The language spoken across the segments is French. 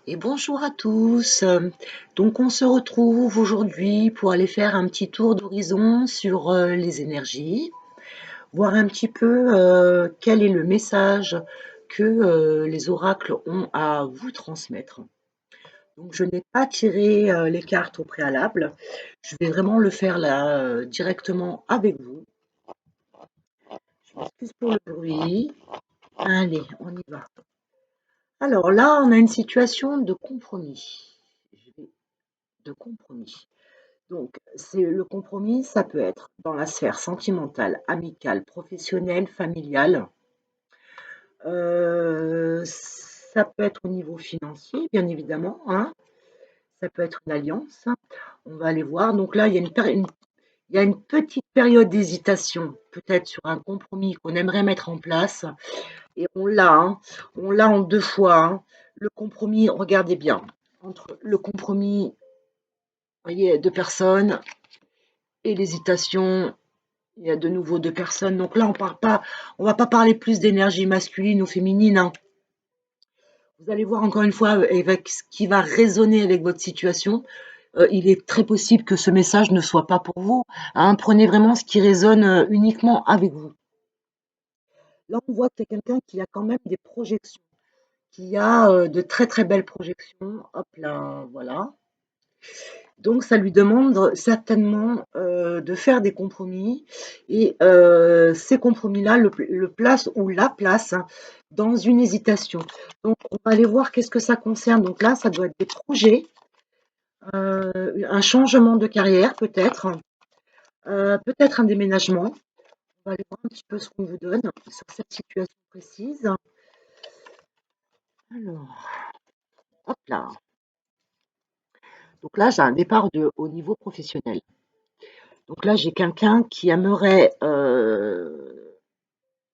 Et bonjour à tous. Donc on se retrouve aujourd'hui pour aller faire un petit tour d'horizon sur les énergies, voir un petit peu quel est le message que les oracles ont à vous transmettre. Donc je n'ai pas tiré les cartes au préalable. Je vais vraiment le faire là directement avec vous. Je m'excuse pour le bruit. Allez, on y va. Alors là, on a une situation de compromis. De compromis. Donc, c'est le compromis, ça peut être dans la sphère sentimentale, amicale, professionnelle, familiale. Ça peut être au niveau financier, bien évidemment, hein. Ça peut être une alliance. On va aller voir. Donc là, il y a une petite période d'hésitation, peut-être sur un compromis qu'on aimerait mettre en place. Et on l'a, hein. On l'a en deux fois, hein. Le compromis, regardez bien, entre le compromis, vous voyez, deux personnes et l'hésitation. Il y a de nouveau deux personnes. Donc là, on va pas parler plus d'énergie masculine ou féminine, hein. Vous allez voir encore une fois avec ce qui va résonner avec votre situation. Il est très possible que ce message ne soit pas pour vous, hein. Prenez vraiment ce qui résonne uniquement avec vous. Là, on voit que c'est quelqu'un qui a quand même des projections, qui a de très très belles projections. Hop là, voilà. Donc ça lui demande certainement, de faire des compromis et ces compromis-là le placent ou la placent dans une hésitation. Donc on va aller voir qu'est-ce que ça concerne. Donc là, ça doit être des projets, un changement de carrière peut-être un déménagement. On va aller voir un petit peu ce qu'on vous donne sur cette situation précise. Alors, hop là. Donc là, j'ai un départ au niveau professionnel. Donc là, j'ai quelqu'un qui aimerait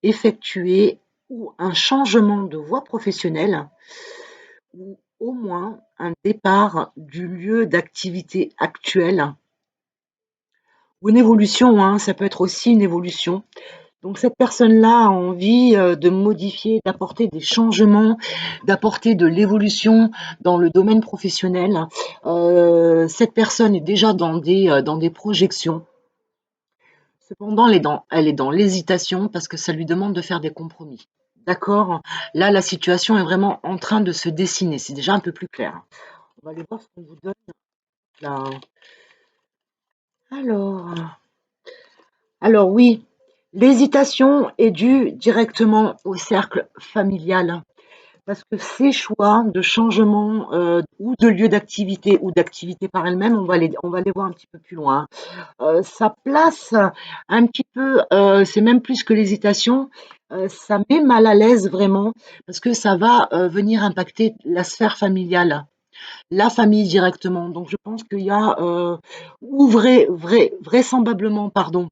effectuer ou un changement de voie professionnelle ou au moins un départ du lieu d'activité actuel ou une évolution, hein, ça peut être aussi une évolution. Donc cette personne-là a envie de modifier, d'apporter des changements, d'apporter de l'évolution dans le domaine professionnel. Cette personne est déjà dans des projections. Cependant, elle est dans l'hésitation parce que ça lui demande de faire des compromis. D'accord? Là, la situation est vraiment en train de se dessiner. C'est déjà un peu plus clair. On va aller voir ce qu'on vous donne là. Alors, alors oui, l'hésitation est due directement au cercle familial. Parce que ces choix de changement ou de lieu d'activité ou d'activité par elle-même, on va les voir un petit peu plus loin. Ça place un petit peu, c'est même plus que l'hésitation, ça met mal à l'aise vraiment parce que ça va, venir impacter la sphère familiale, la famille directement. Donc je pense qu'il y a, vraisemblablement, pardon,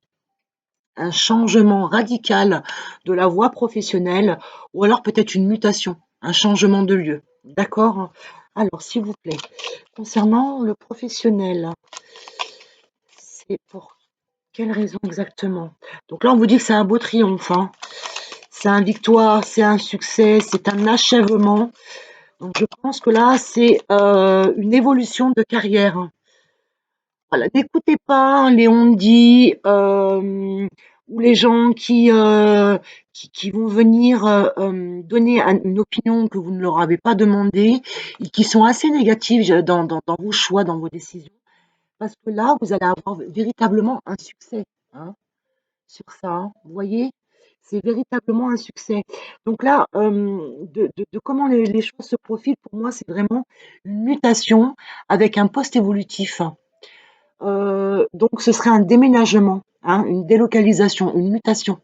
un changement radical de la voie professionnelle ou alors peut-être une mutation, un changement de lieu. D'accord? Alors s'il vous plaît, concernant le professionnel, c'est pour quelle raison exactement? Donc là, on vous dit que c'est un beau triomphe, hein. C'est un victoire, c'est un succès, c'est un achèvement. Donc je pense que là, c'est une évolution de carrière. Voilà, n'écoutez pas les on-dit ou les gens qui vont venir donner une opinion que vous ne leur avez pas demandé et qui sont assez négatives dans vos choix, dans vos décisions. Parce que là, vous allez avoir véritablement un succès, hein, sur ça, hein. Vous voyez? C'est véritablement un succès. Donc là, de comment les choses se profilent, pour moi, c'est vraiment une mutation avec un poste évolutif. Donc ce serait un déménagement, hein, une délocalisation, une mutation.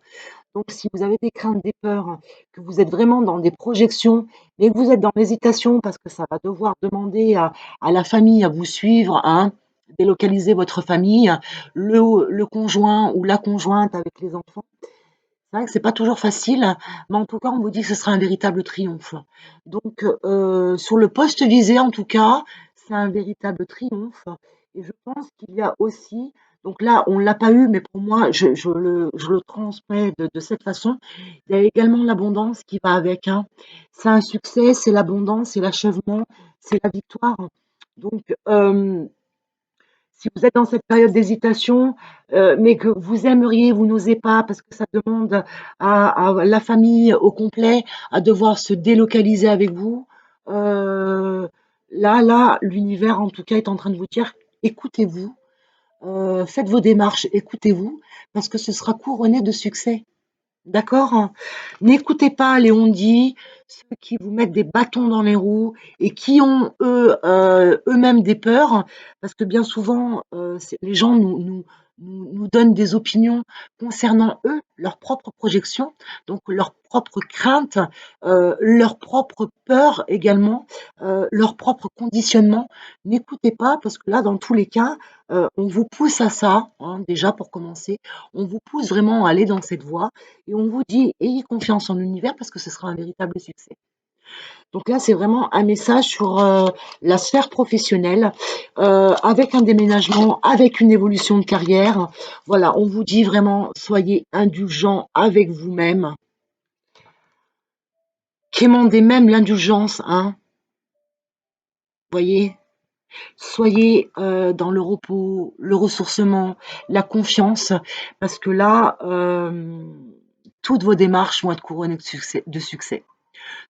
Donc si vous avez des craintes, des peurs, que vous êtes vraiment dans des projections, mais que vous êtes dans l'hésitation parce que ça va devoir demander à la famille à vous suivre, hein, délocaliser votre famille, le conjoint ou la conjointe avec les enfants. C'est vrai que c'est pas toujours facile, mais en tout cas, on vous dit que ce sera un véritable triomphe. Donc, sur le poste visé, en tout cas, c'est un véritable triomphe. Et je pense qu'il y a aussi Donc là, on ne l'a pas eu, mais pour moi, je le transmets de cette façon. Il y a également l'abondance qui va avec, hein. C'est un succès, c'est l'abondance, c'est l'achèvement, c'est la victoire. Donc, si vous êtes dans cette période d'hésitation, mais que vous aimeriez, vous n'osez pas parce que ça demande à la famille au complet à devoir se délocaliser avec vous, là, l'univers en tout cas est en train de vous dire, écoutez-vous, faites vos démarches, écoutez-vous, parce que ce sera couronné de succès. D'accord? N'écoutez pas les on-dit, ceux qui vous mettent des bâtons dans les roues et qui ont eux-mêmes des peurs, parce que bien souvent, les gens nous donnent des opinions concernant eux, leurs propres projections, donc leurs propres craintes, leurs propres peurs également, leurs propres conditionnements. N'écoutez pas parce que là, dans tous les cas, on vous pousse à ça, hein, déjà pour commencer. On vous pousse vraiment à aller dans cette voie et on vous dit: «Ayez confiance en l'univers parce que ce sera un véritable succès». Donc là, c'est vraiment un message sur, la sphère professionnelle, avec un déménagement, avec une évolution de carrière. Voilà, on vous dit vraiment: «Soyez indulgents avec vous-même». Quémandez même l'indulgence, hein, voyez? Soyez, dans le repos, le ressourcement, la confiance, parce que là, toutes vos démarches vont être couronnées de succès.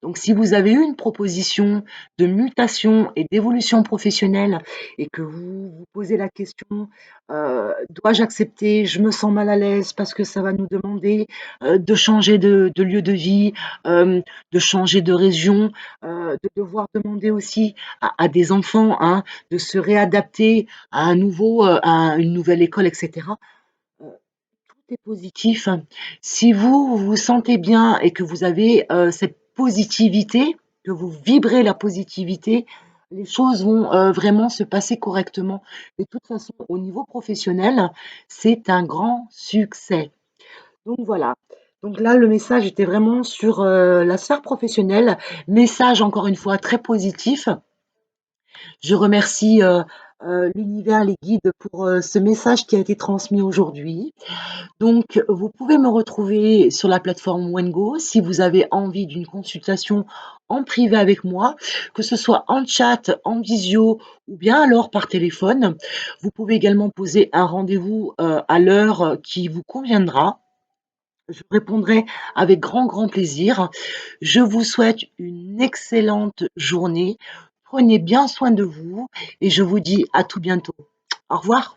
Donc, si vous avez eu une proposition de mutation et d'évolution professionnelle et que vous vous posez la question, dois-je accepter? Je me sens mal à l'aise parce que ça va nous demander de changer de lieu de vie, de changer de région, de devoir demander aussi à des enfants, hein, de se réadapter à un nouveau, à une nouvelle école, etc. Euh, Tout est positif. Si vous vous sentez bien et que vous avez cette positivité, que vous vibrez la positivité, les choses vont vraiment se passer correctement. De toute façon, au niveau professionnel, c'est un grand succès. Donc voilà. Donc là, le message était vraiment sur la sphère professionnelle. Message, encore une fois, très positif. Je remercie l'univers, les guides pour ce message qui a été transmis aujourd'hui. Donc, vous pouvez me retrouver sur la plateforme Wengo si vous avez envie d'une consultation en privé avec moi, que ce soit en chat, en visio ou bien alors par téléphone. Vous pouvez également poser un rendez-vous à l'heure qui vous conviendra. Je répondrai avec grand, grand plaisir. Je vous souhaite une excellente journée. Prenez bien soin de vous et je vous dis à tout bientôt. Au revoir.